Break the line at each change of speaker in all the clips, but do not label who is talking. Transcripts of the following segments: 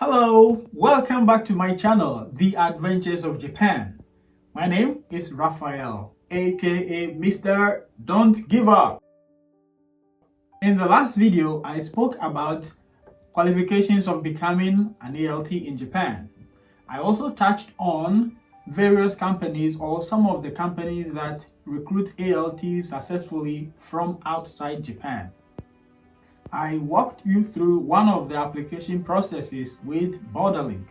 Hello, welcome back to my channel, The Adventures of Japan. My name is Raphael, aka Mr. Don't Give Up. In the last video, I spoke about qualifications of becoming an ALT in Japan. I also touched on various companies or some of the companies that recruit ALTs successfully from outside Japan. I walked you through one of the application processes with Borderlink.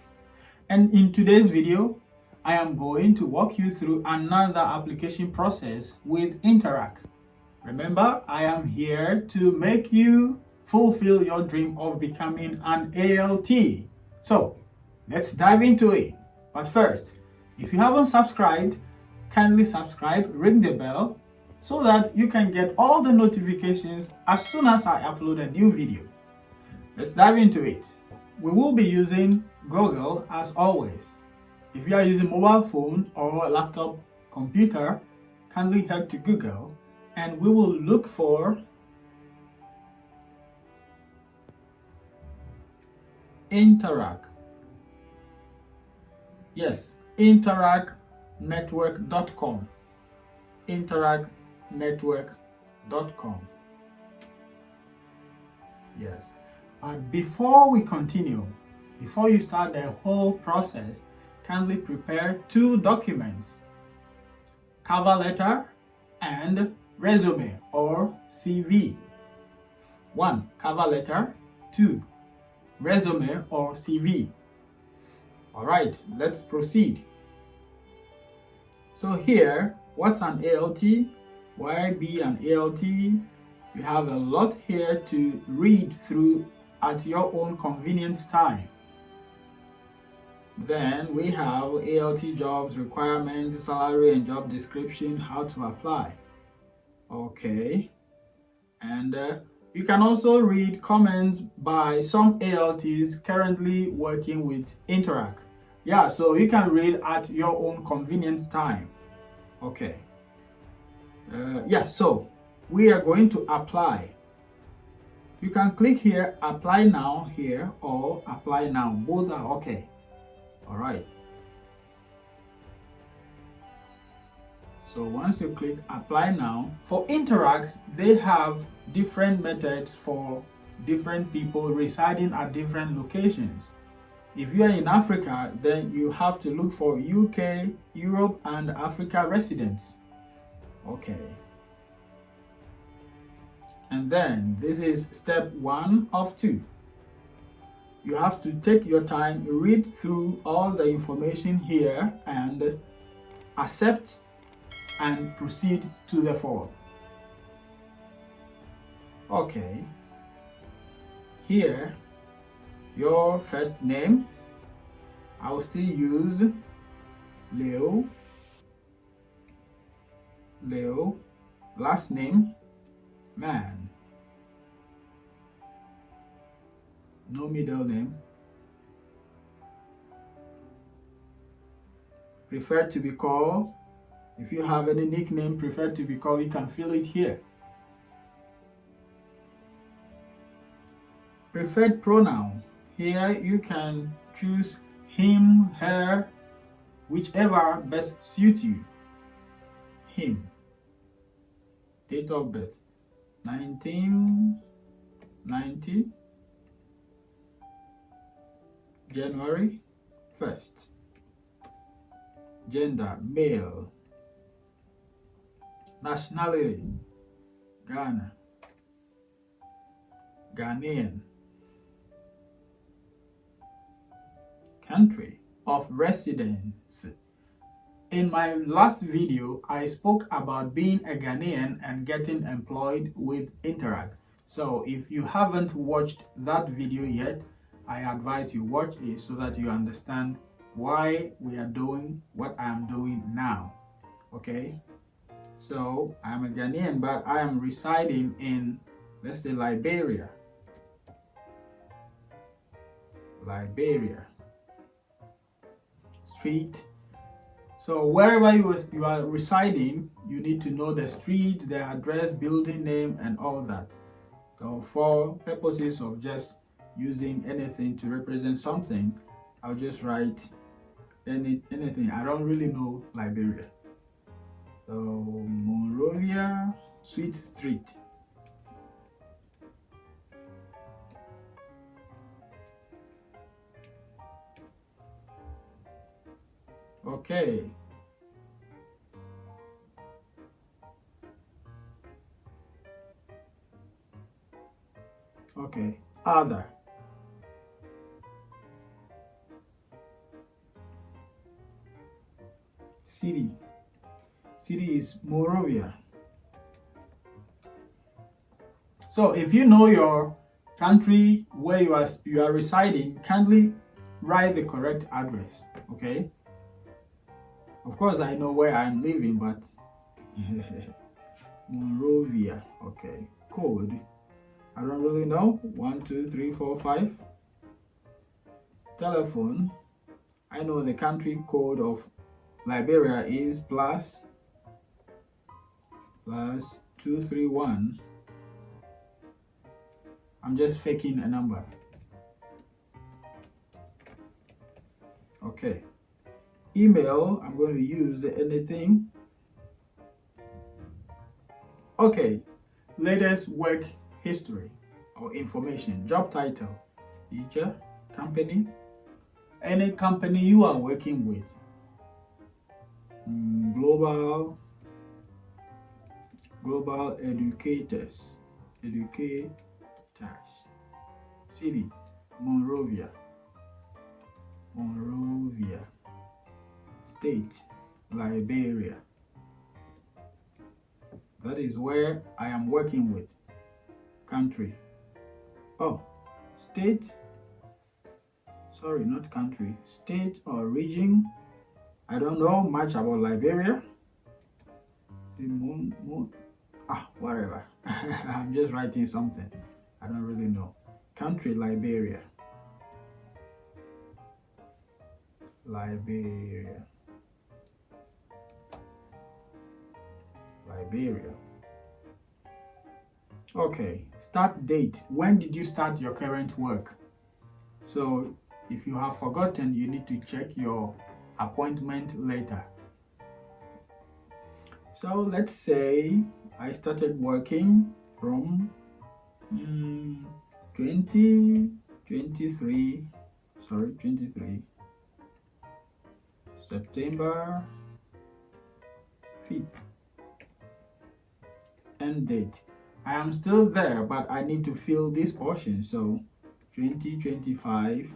And in today's video, I am going to walk you through another application process with Interac. Remember, I am here to make you fulfill your dream of becoming an ALT. So, let's dive into it. But first, if you haven't subscribed, kindly subscribe, ring the bell, so that you can get all the notifications as soon as I upload a new video. Let's dive into it. We will be using Google as always. If you are using mobile phone or laptop computer, kindly head to Google and we will look for Interac. Yes, interacnetwork.com. interacnetwork.com. Yes, but before we continue, before you start the whole process, kindly prepare two documents: cover letter and resume or CV. 1. Cover letter. 2. Resume or CV. Alright, let's proceed. So here, what's an ALT? Why be an ALT? You have a lot here to read through at your own convenience time. Then we have ALT jobs, requirements, salary and job description, how to apply. Okay. And you can also read comments by some ALTs currently working with Interac. Yeah, so you can read at your own convenience time. Okay. Yeah, so we are going to apply. You can click here, apply now here, or apply now. Both are okay. All right. So once you click apply now, for Interac, they have different methods for different people residing at different locations. If you are in Africa, then you have to look for UK, Europe, and Africa residents. Okay. And then this is step 1 of 2. You have to take your time, read through all the information here and accept and proceed to the form. Okay. Here, your first name, I will still use Leo. Last name, Man. No middle name. Prefer to be called. If you have any nickname prefer to be called, you can fill it here. Preferred pronoun. Here you can choose him, her, whichever best suits you. Him. Date of birth 1990 January 1st. Gender male. Nationality Ghana. Ghanaian. Country of residence. In my last video, I spoke about being a Ghanaian and getting employed with Interac. So if you haven't watched that video yet, I advise you watch it so that you understand why we are doing what I am doing now. Okay? So I'm a Ghanaian, but I am residing in, let's say, Liberia. Street. So wherever you are residing, you need to know the street, the address, building name, and all that. So for purposes of just using anything to represent something, I'll just write anything. I don't really know Liberia. So Monrovia Sweet Street. Okay. Okay. Other. City. City is Monrovia. So if you know your country where you are residing, kindly write the correct address. Okay. Of course, I know where I'm living, but Monrovia. Okay. Code. I don't really know. 1, 2, 3, 4, 5. Telephone. I know the country code of Liberia is plus 231. I'm just faking a number. Okay. Email, I'm going to use anything. Okay. Latest work history or information. Job title. Teacher. Company. Any company you are working with. Global educators. City. Monrovia. State. Liberia. That is where I am working with. Country. Oh, state. Sorry, not country. State or region. I don't know much about Liberia. Whatever. I'm just writing something. I don't really know. Country, Liberia. Liberia. Okay. Start date. When did you start your current work? So if you have forgotten, you need to check your appointment later. So let's say I started working from 23 September 5th. End date. I am still there, but I need to fill this portion. So 2025.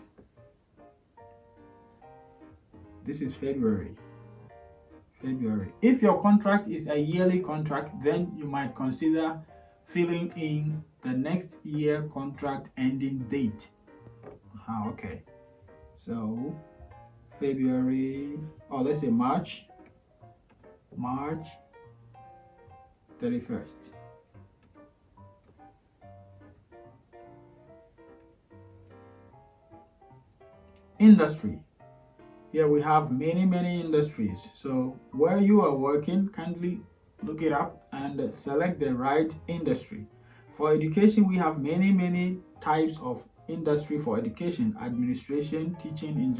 This is February. If your contract is a yearly contract, then you might consider filling in the next year contract ending date. Okay. So February, or let's say March 31st. Industry. Here we have many industries. So where you are working, kindly look it up and select the right industry. For education, we have many types of industry for education. Administration, teaching in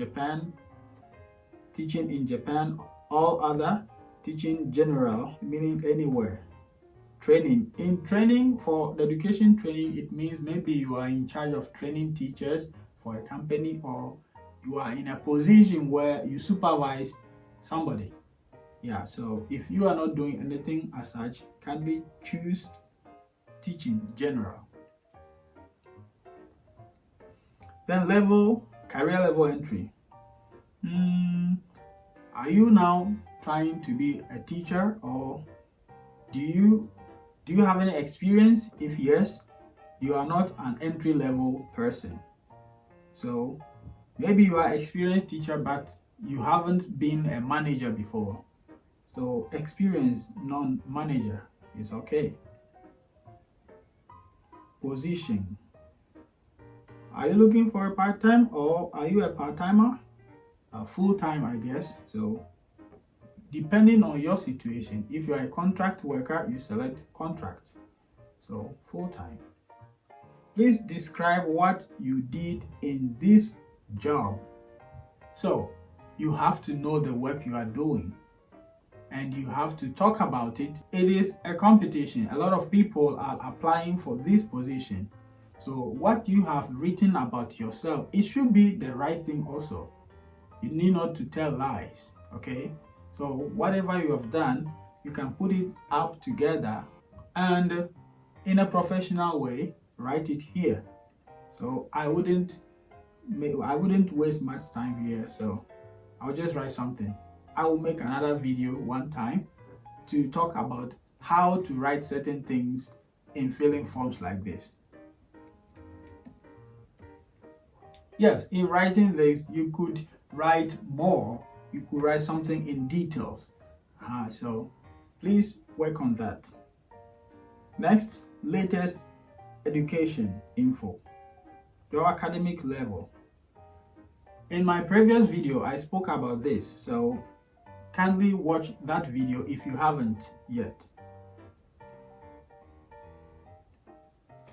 Japan, all other, teaching general, meaning anywhere. Training. In training, for the education training, it means maybe you are in charge of training teachers for a company, or you are in a position where you supervise somebody. Yeah, so if you are not doing anything as such, kindly choose teaching general. Then career level entry. Are you now trying to be a teacher, or do you have any experience? If yes, you are not an entry level person. So maybe you are an experienced teacher, but you haven't been a manager before. So experienced non-manager is okay. Position. Are you looking for a part-time, or are you a part-timer? Full-time, I guess. So depending on your situation, if you are a contract worker, you select contract. So full-time. Please describe what you did in this job. So you have to know the work you are doing and you have to talk about it. It is a competition. A lot of people are applying for this position. So what you have written about yourself, it should be the right thing also. You need not to tell lies, okay? So whatever you have done, you can put it up together and in a professional way, write it here. So I wouldn't waste much time here, so I'll just write something. I will make another video one time to talk about how to write certain things in filling forms like this. Yes, in writing this, you could write more. You could write something in details. So please work on that. Next, latest education info. Your academic level. In my previous video, I spoke about this, so kindly watch that video if you haven't yet.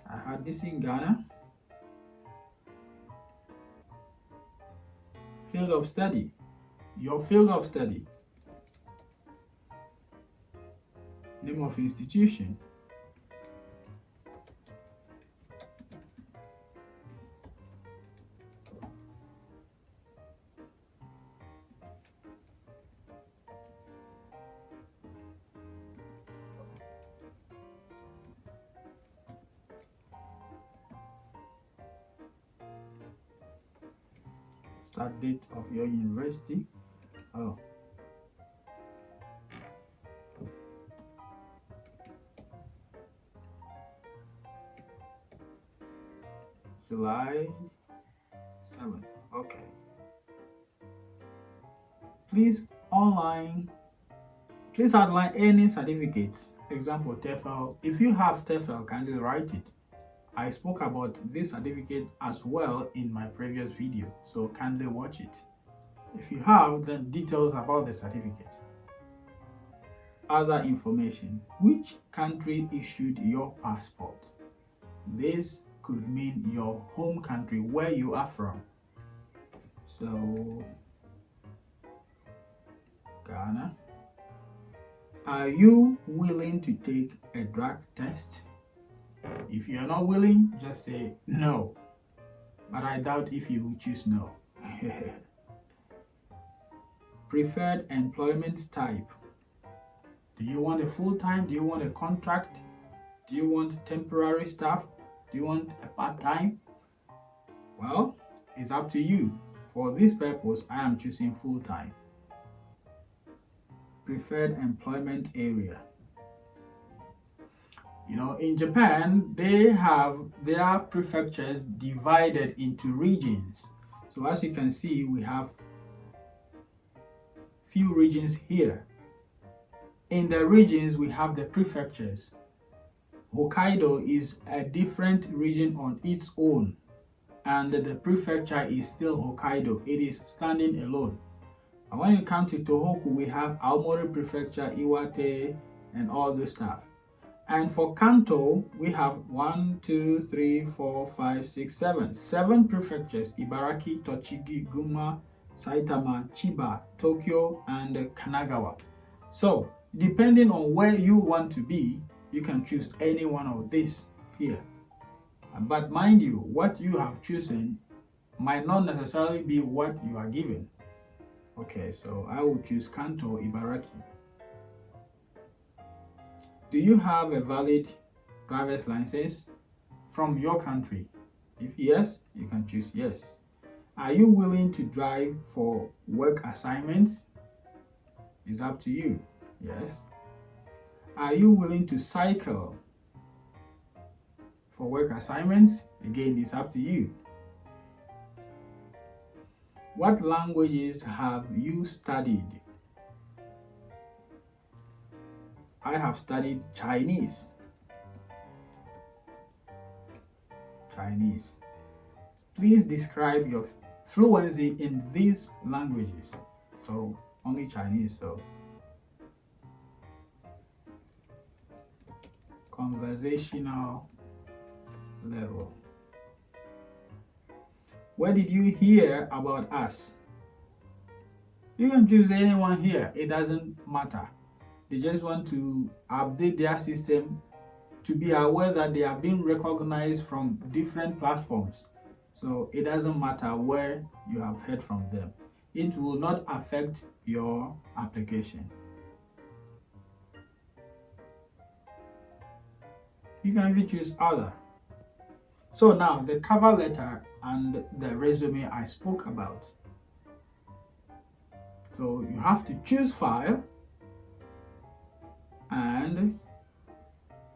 I had this in Ghana. Field of study. Your field of study. Name of institution. Start date of your university. Oh. July 7th. Okay. Please outline any certificates. Example, TEFL. If you have TEFL, kindly write it. I spoke about this certificate as well in my previous video, so kindly watch it. If you have, then details about the certificate. Other information. Which country issued your passport? This could mean your home country, where you are from. So, Ghana. Are you willing to take a drug test? If you are not willing, just say no. But I doubt if you will choose no. Preferred employment type. Do you want a full-time? Do you want a contract? Do you want temporary staff? Do you want a part-time? Well, it's up to you. For this purpose, I am choosing full-time. Preferred employment area. You know, in Japan, they have their prefectures divided into regions. So as you can see, we have few regions here. In the regions, we have the prefectures. Hokkaido is a different region on its own, and the prefecture is still Hokkaido. It is standing alone. And when it comes to Tohoku, we have Aomori Prefecture, Iwate, and all this stuff. And for Kanto, we have 1, 2, 3, 4, 5, 6, 7. 7 prefectures: Ibaraki, Tochigi, Gunma, Saitama, Chiba, Tokyo, and Kanagawa. So, depending on where you want to be, you can choose any one of these here. But mind you, what you have chosen might not necessarily be what you are given. Okay, so I will choose Kanto, Ibaraki. Do you have a valid driver's license from your country? If yes, you can choose yes. Are you willing to drive for work assignments? It's up to you. Yes. Are you willing to cycle for work assignments? Again, it's up to you. What languages have you studied? I have studied Chinese. Chinese. Please describe your fluency in these languages. So, only Chinese, so. Conversational level. Where did you hear about us? You can choose anyone here, it doesn't matter. They just want to update their system to be aware that they are being recognized from different platforms. So it doesn't matter where you have heard from them. It will not affect your application. You can even choose other. So now the cover letter and the resume I spoke about. So you have to choose file and,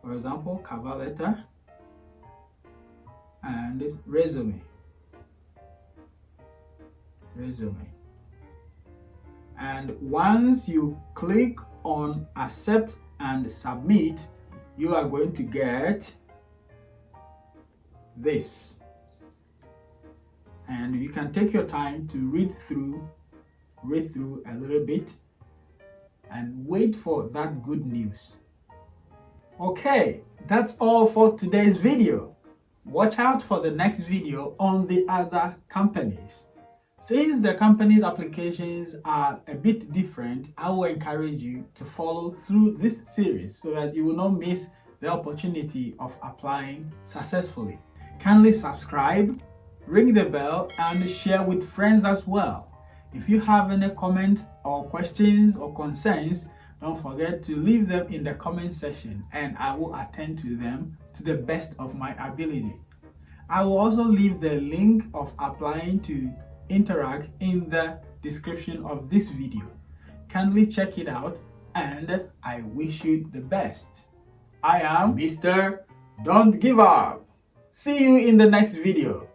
for example, cover letter and resume. And once you click on accept and submit, you are going to get this. And you can take your time to read through a little bit and wait for that good news. Okay, that's all for today's video. Watch out for the next video on the other companies. Since the company's applications are a bit different, I will encourage you to follow through this series so that you will not miss the opportunity of applying successfully. Kindly subscribe, ring the bell, and share with friends as well. If you have any comments or questions or concerns, don't forget to leave them in the comment section and I will attend to them to the best of my ability. I will also leave the link of applying to Interac in the description of this video. Kindly check it out and I wish you the best. I am Mr. Don't Give Up. See you in the next video.